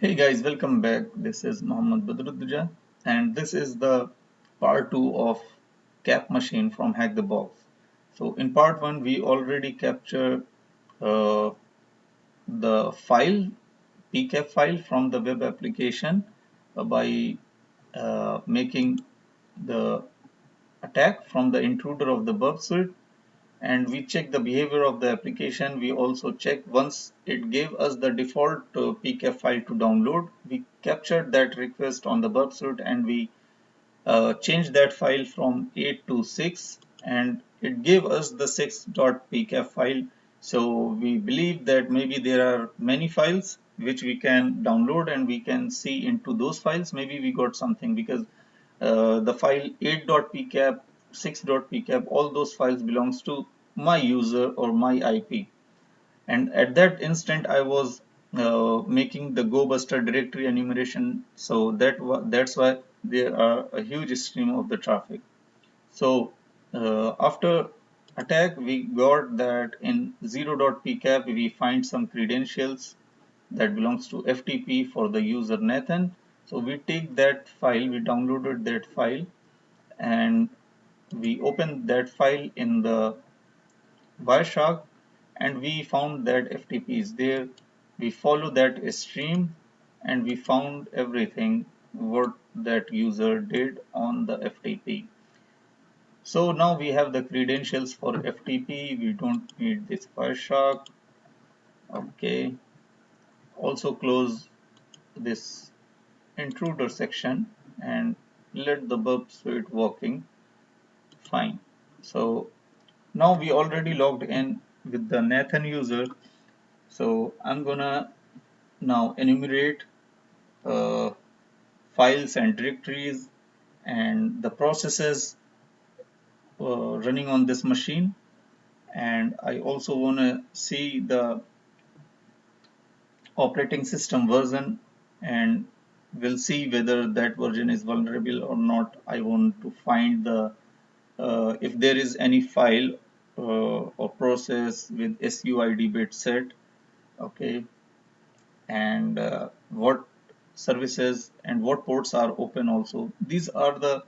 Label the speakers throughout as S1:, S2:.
S1: Hey guys, welcome back. This is Mohammad Badruddin, and this is the part 2 of cap machine from Hack the Box. So in part 1 we already captured uh, the file pcap file from the web application by making the attack from the intruder of the burp suite, and we check the behavior of the application. We also check once it gave us the default pcap file to download. We captured that request on the burp suite and we changed that file from 8 to 6, and it gave us the 6.pcap file. So we believe that maybe there are many files which we can download and we can see into those files. Maybe we got something because the file 8.pcap, 6.pcap, all those files belongs to my user or my IP. And at that instant, I was making the GoBuster directory enumeration, so that's why there are a huge stream of the traffic. So after attack, we got that in 0.pcap we find some credentials that belongs to FTP for the user Nathan. So we take that file, we downloaded that file, and we opened that file in the Wireshark, and we found that FTP is there. We follow that stream and we found everything what that user did on the FTP. So now we have the credentials for FTP. We don't need this Wireshark. Okay. Also close this intruder section and let the burp suite working fine. So now we already logged in with the Nathan user. So I'm gonna now enumerate uh, files and directories and the processes running on this machine, and I also want to see the operating system version, and we'll see whether that version is vulnerable or not. I want to find the if there is any file or process with SUID bit set, okay, and what services and what ports are open also. These are the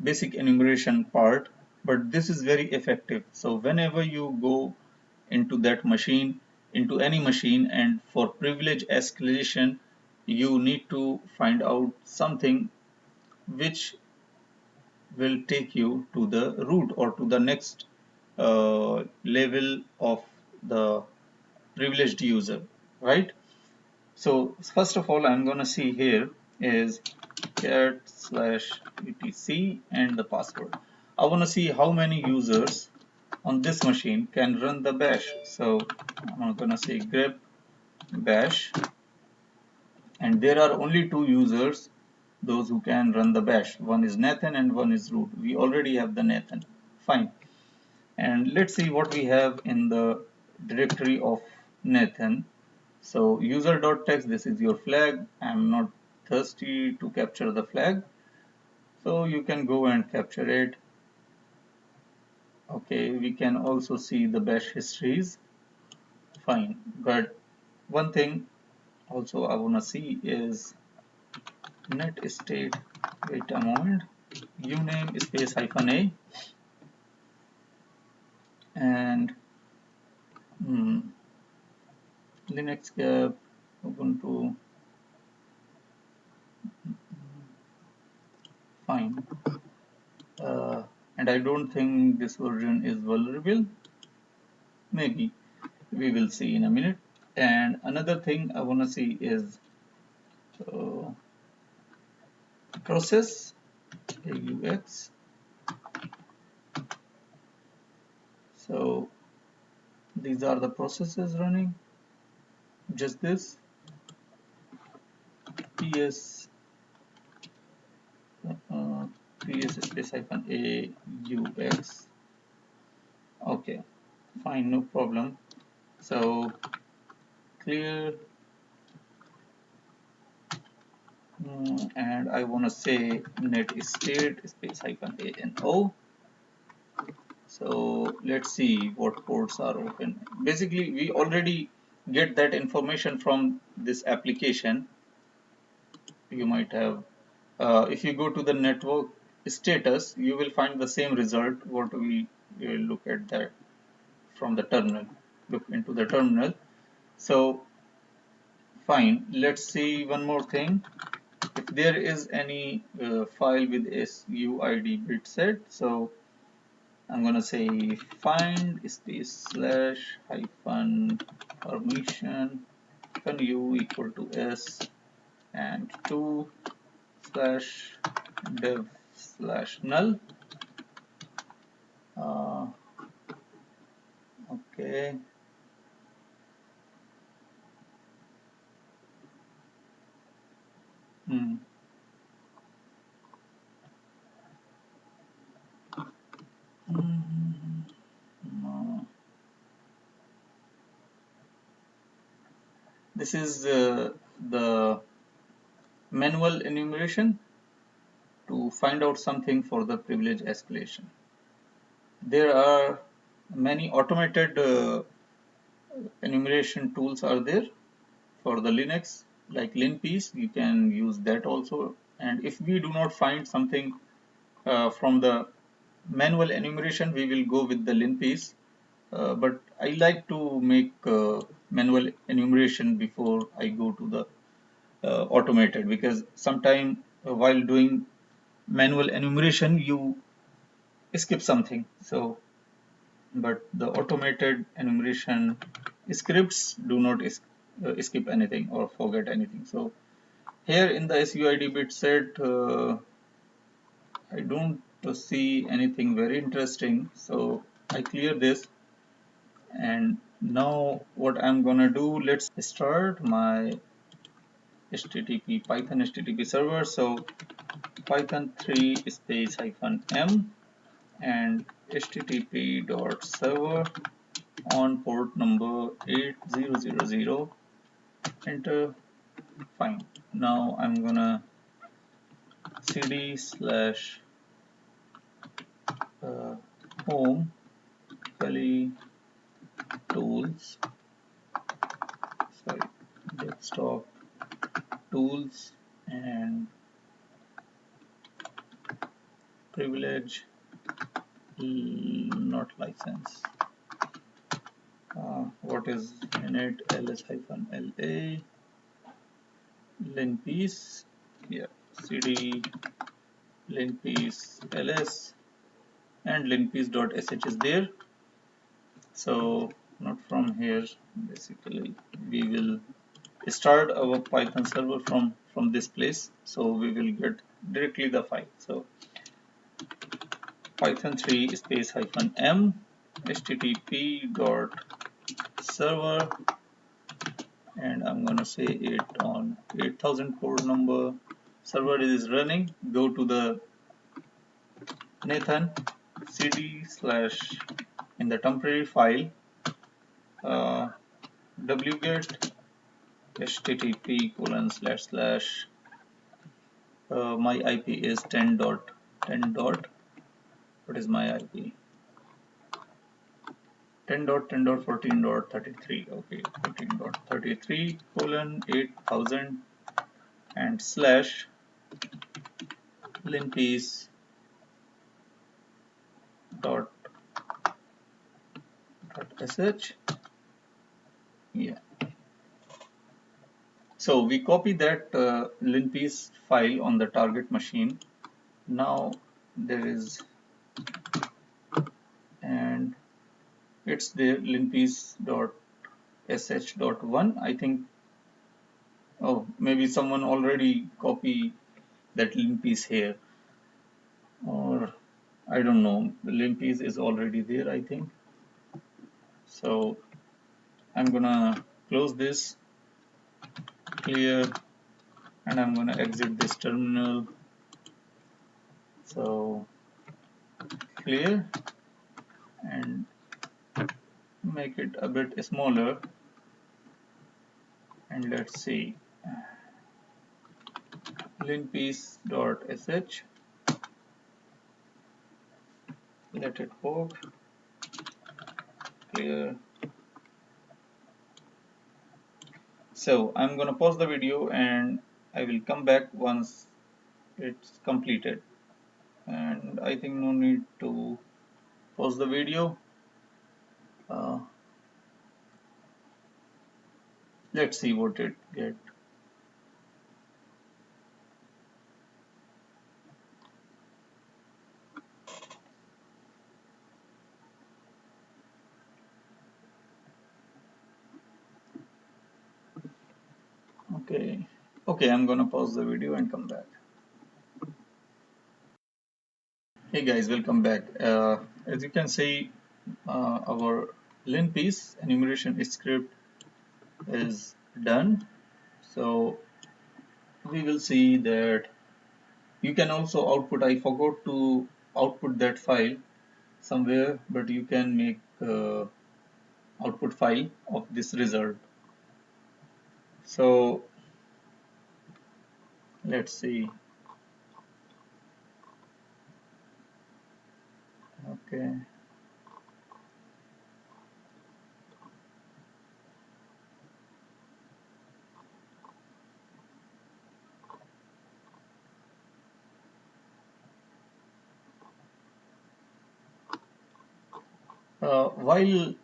S1: basic enumeration part, but this is very effective. So whenever you go into that machine, into any machine, and for privilege escalation, you need to find out something which will take you to the root or to the next level of the privileged user, right? So first of all, I'm going to see here is cat/etc and the password. I want to see how many users on this machine can run the bash. So I'm going to say grep bash, and there are only two users, those who can run the bash. One is Nathan and one is root. We already have the Nathan. Fine. And let's see what we have in the directory of Nathan. So user.text, this is your flag. I'm not thirsty to capture the flag, so you can go and capture it. Okay, we can also see the bash histories. Fine, but one thing also I want to see is net state. Wait a moment. Uname space -a and Linux cap Ubuntu. Fine. And I don't think this version is vulnerable. Maybe we will see in a minute. And another thing I want to see is uh, process AUX. So these are the processes running. Just this PS PS space -AUX. Okay, fine, no problem. So clear, and I want to say net state space -ANO. So let's see what ports are open. Basically, we already get that information from this application, you might have, if you go to the network status, you will find the same result what we will look at that from the terminal. Look into the terminal. So fine, let's see one more thing. If there is any file with SUID bit set, so I'm gonna say find space slash hyphen permission hyphen u equal to s and 2 slash dev slash null. Uh, okay. Hmm. No. This is the manual enumeration to find out something for the privilege escalation. There are many automated enumeration tools are there for the Linux, like linpiece. You can use that also. And if we do not find something from the manual enumeration, we will go with the linpiece. But I like to make manual enumeration before I go to the automated, because sometime while doing manual enumeration you skip something. So but the automated enumeration scripts do not skip anything or forget anything. So here in the SUID bit set, I don't see anything very interesting, so I clear this. And now what I'm gonna do, let's start my HTTP Python HTTP server. So Python 3 space hyphen m and HTTP dot server on port number 8000. Enter. Fine. Now I'm gonna cd slash home Kali tools, sorry, desktop tools and privilege not license. What is init ls hyphen la linpiece, yeah, cd linpiece ls and linpiece.sh is there. So not from here, basically we will start our Python server from this place, so we will get directly the file. So Python 3 space hyphen m http dot server, and I'm gonna say it on 8000 port number. Server is running. Go to the Nathan cd slash in the temporary file wget http colon slash slash my IP is 10 dot 10 dot, what is my IP, 10 dot 10 dot 14 dot 33, okay, 14 dot 33 colon 8000 and slash linpiece dot sh. Yeah, so we copy that linpiece file on the target machine. Now there is, and it's there, linpiece.sh.1. I think, oh, maybe someone already copied that linpiece here, or I don't know, the linpiece is already there, I think. So I'm gonna close this, clear, and I'm gonna exit this terminal. So clear and make it a bit smaller, and let's see, linpiece.sh, let it work, clear, So I'm gonna pause the video and I will come back once it's completed. And I think no need to pause the video. Uh, let's see what it get. Okay. Okay, I'm gonna pause the video and come back. Hey guys, welcome back. As you can see, our lin piece enumeration script is done. So we will see that you can also output. I forgot to output that file somewhere, but you can make output file of this result. So let's see. Okay. While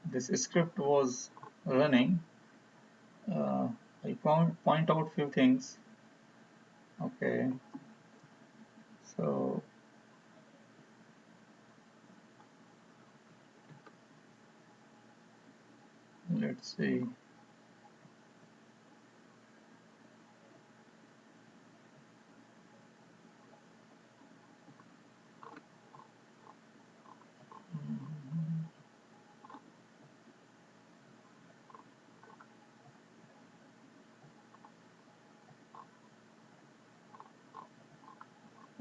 S1: this script was running, uh, I point out few things. Okay, so let's see.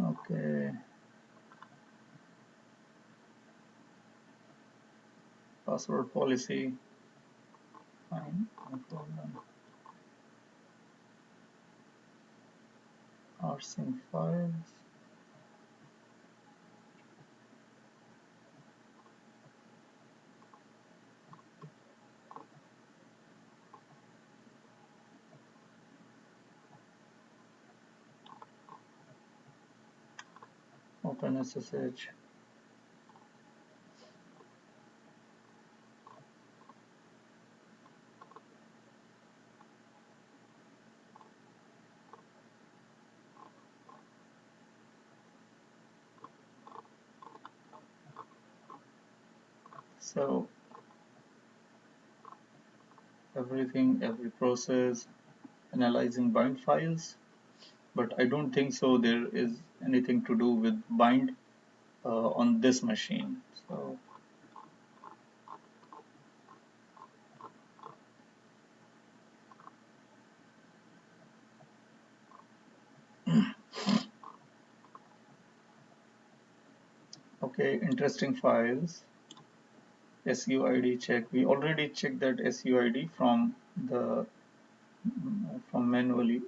S1: Okay, password policy, fine, no problem. Rsync files. Open SSH. So everything, every process, analyzing bind files, but I don't think so there is anything to do with bind on this machine. So okay, interesting files. SUID check. We already checked that SUID from the from manually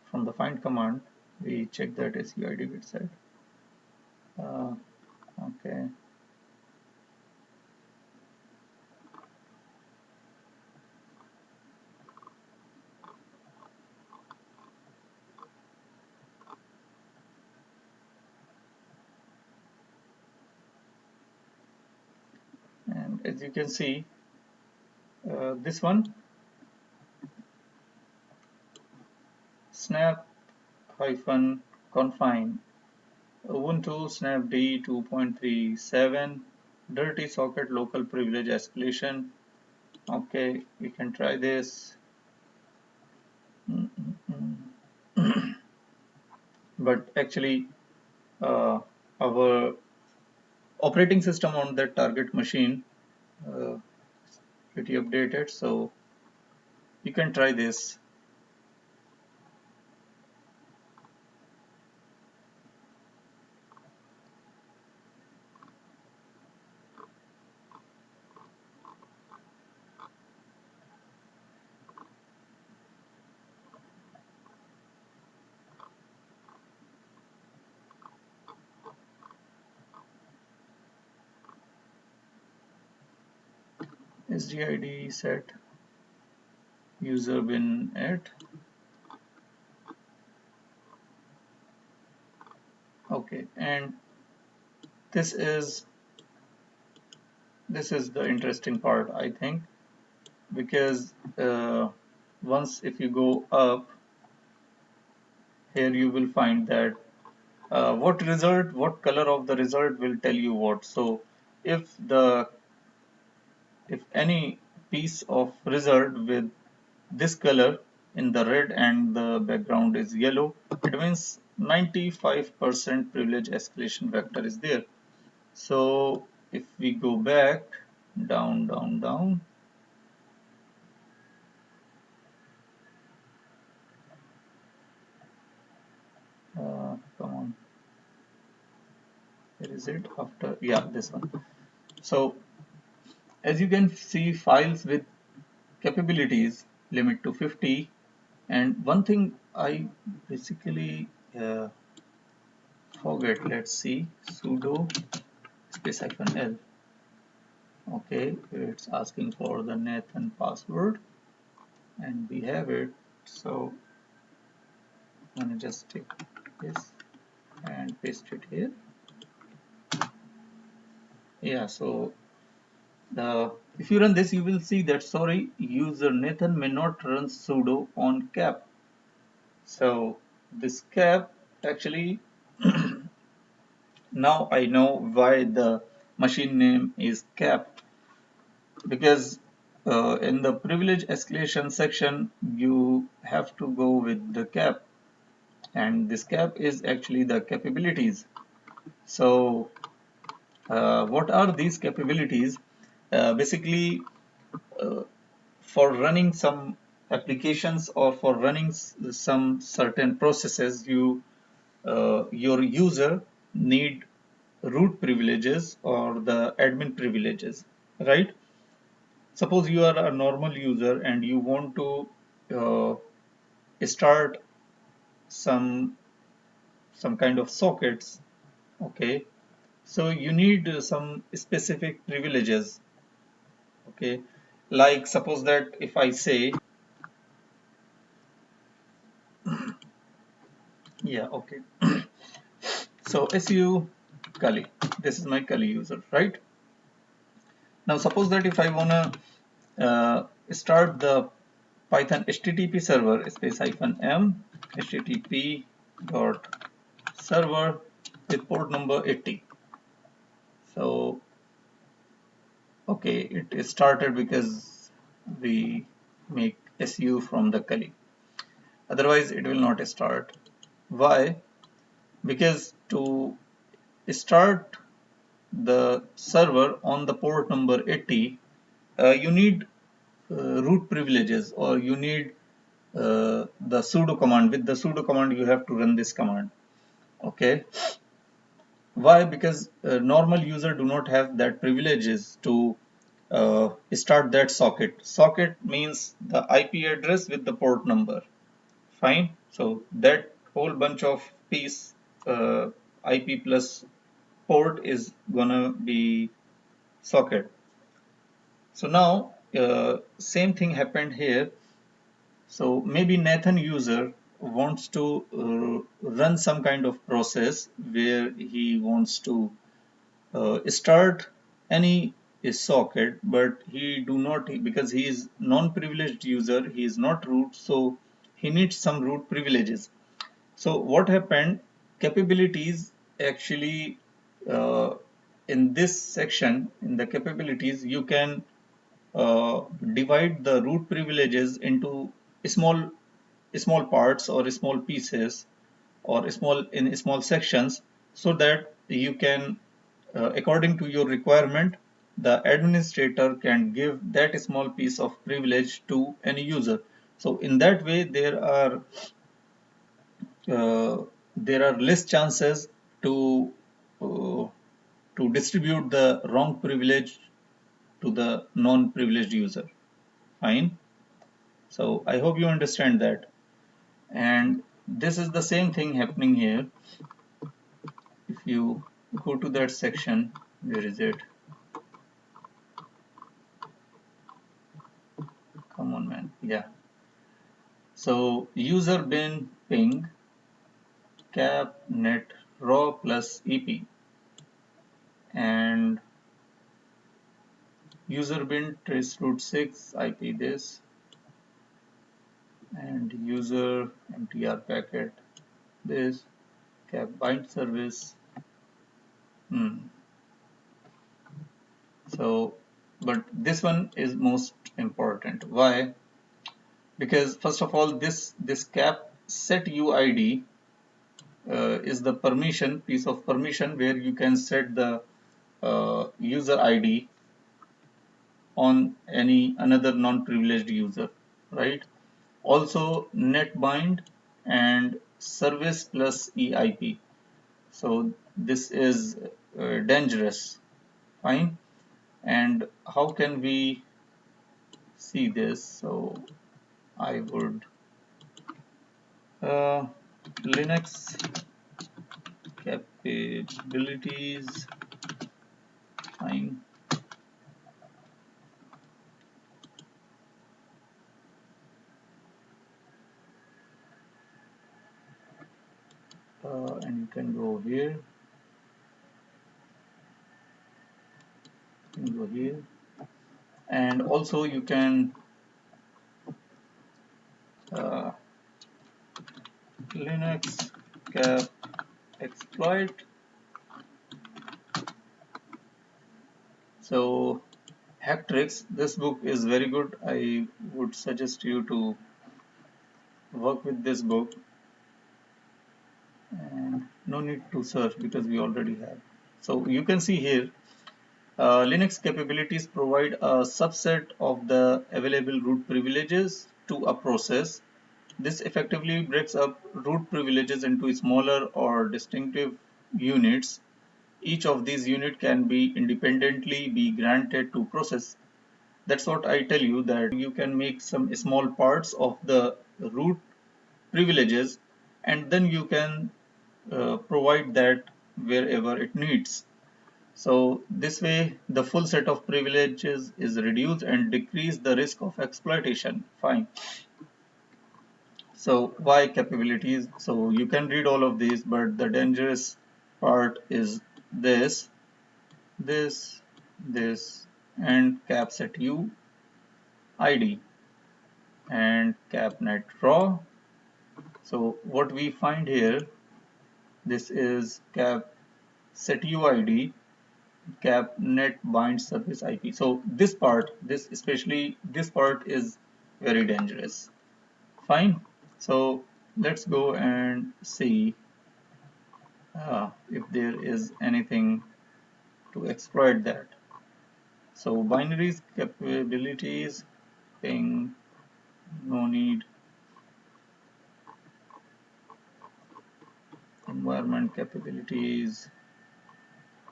S1: from the find command. We checked that SUID bit set. Okay. And as you can see, this one snap hyphen confine Ubuntu snapd 2.37 dirty socket local privilege escalation. Okay, we can try this. But actually, our operating system on that target machine uh, is pretty updated, so you can try this. sgid set user bin at. Okay, and this is the interesting part, I think, because once if you go up here, you will find that what color of the result will tell you what. So if any piece of result with this color in the red and the background is yellow, it means 95% privilege escalation vector is there. So if we go back down, down, down, come on, where is it? After, yeah, this one. So as you can see, files with capabilities limit to 50. And one thing I basically forget, let's see, sudo space -l. Okay, it's asking for the Nathan password and we have it. So I'm gonna just take this and paste it here. Yeah, so if you run this, you will see that sorry, user Nathan may not run sudo on cap. So this cap actually now I know why the machine name is cap, because in the privilege escalation section you have to go with the cap, and this cap is actually the capabilities. So what are these capabilities? Basically, uh, for running some applications or for running some certain processes, your user need root privileges or the admin privileges, right? Suppose you are a normal user and you want to start some kind of sockets. Okay, so you need some specific privileges. Okay, like suppose that if I say, yeah, okay, so su Kali, this is my Kali user, right? Now suppose that if I wanna start the Python HTTP server space -m HTTP dot server with port number 80. So okay, it is started because we make su from the Kali. Otherwise, it will not start. Why? Because to start the server on the port number 80, you need root privileges, or you need the sudo command. With the sudo command, you have to run this command. Okay. Why? Because normal user do not have that privileges to start that socket. Socket means the IP address with the port number. Fine. So that whole bunch of piece IP plus port is gonna be socket. So now same thing happened here. So maybe Nathan user wants to run some kind of process where he wants to start any socket, but he do not, because he is non-privileged user, he is not root, so he needs some root privileges. So what happened? Capabilities actually in this section, in the capabilities, you can divide the root privileges into small parts or small pieces or small sections, so that you can according to your requirement, the administrator can give that small piece of privilege to any user. So in that way uh, there are less chances to uh, distribute the wrong privilege to the non-privileged user. Fine. So I hope you understand that. And this is the same thing happening here. If you go to that section, where is it? come on, man. Yeah. So user bin ping cap net raw plus EP, and user bin trace route 6 IP this, and user mtr packet this, cap bind service. So, but this one is most important. Why? Because first of all, this cap set UID is the permission, piece of permission, where you can set the user ID on any another non-privileged user, right? Also net bind and service plus EIP. So this is dangerous. Fine. And how can we see this? So I would Linux capabilities. Fine. And you can go here. You can go here, and also you can Linux cap exploit. So Hacktricks, this book is very good. I would suggest you to work with this book, and no need to search because we already have. So you can see here Linux capabilities provide a subset of the available root privileges to a process. This effectively breaks up root privileges into smaller or distinctive units. Each of these units can be independently be granted to process. That's what I tell you, that you can make some small parts of the root privileges, and then you can provide that wherever it needs. So this way the full set of privileges is reduced and decrease the risk of exploitation. Fine. So why capabilities? So you can read all of these, but the dangerous part is this, this, and cap set U ID and cap net raw. So what we find here, this is cap set UID, cap net bind service IP. So this part, especially this part is very dangerous. Fine. So let's go and see if there is anything to exploit that. So binaries capabilities, ping, no need. Environment capabilities,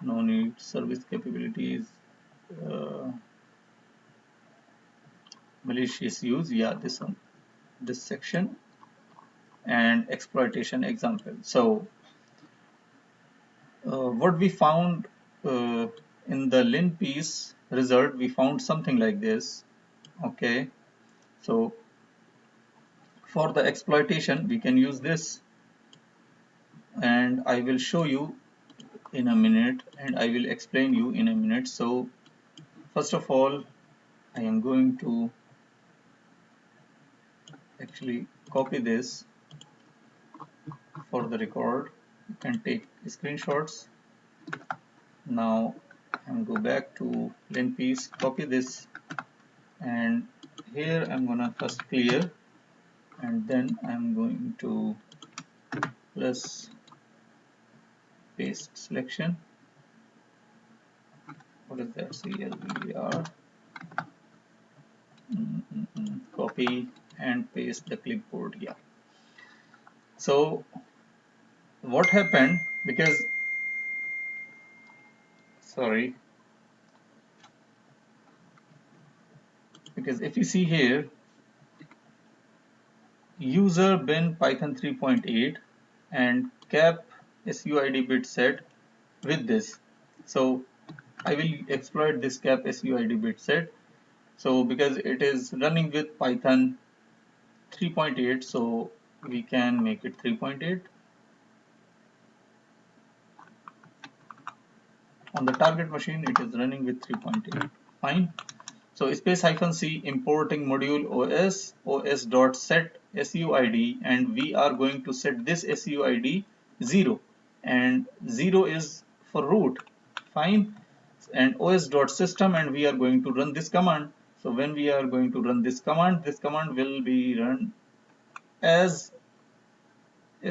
S1: no need. Service capabilities, uh, malicious use, yeah, this one, this section, and exploitation example. So what we found in the lin piece result, we found something like this. Okay, so for the exploitation we can use this, and I will show you in a minute, and I will explain you in a minute. So first of all, I am going to actually copy this for the record. You can take screenshots. Now I'm go back to lin piece, copy this, and here I'm gonna first clear, and then I'm going to plus paste selection. What is that? CLVR. Copy and paste the clipboard. Yeah. So what happened? Because sorry, because if you see here, user bin Python 3.8 and cap SUID bit set with this. So I will exploit this cap SUID bit set. So because it is running with Python 3.8, so we can make it 3.8. On the target machine, it is running with 3.8. Fine. So space -c importing module os dot set SUID, and we are going to set this SUID 0, and 0 is for root. Fine. And os dot system, and we are going to run this command. So when we are going to run this command will be run as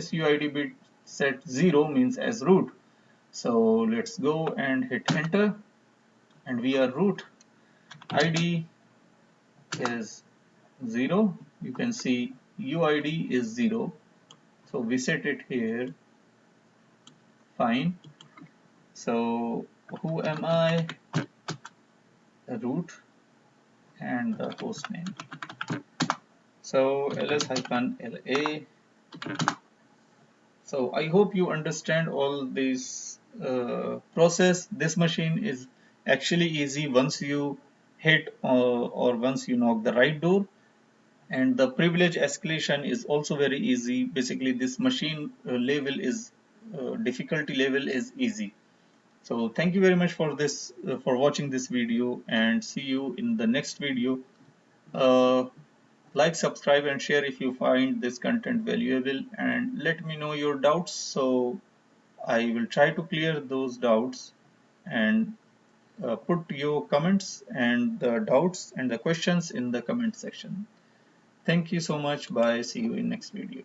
S1: SUID bit set 0 means as root. So let's go and hit enter, and we are root. ID is 0. You can see UID is 0. So we set it here. Fine. So who am I? The root and the host name. So ls-la. So I hope you understand all this process. This machine is actually easy once you hit or once you knock the right door, and the privilege escalation is also very easy. Basically, this machine level is difficulty level is easy. So thank you very much for this for watching this video, and see you in the next video. Uh, like, subscribe, and share if you find this content valuable, and let me know your doubts, so I will try to clear those doubts, and put your comments and the doubts and the questions in the comment section. Thank you so much. Bye. See you in next video.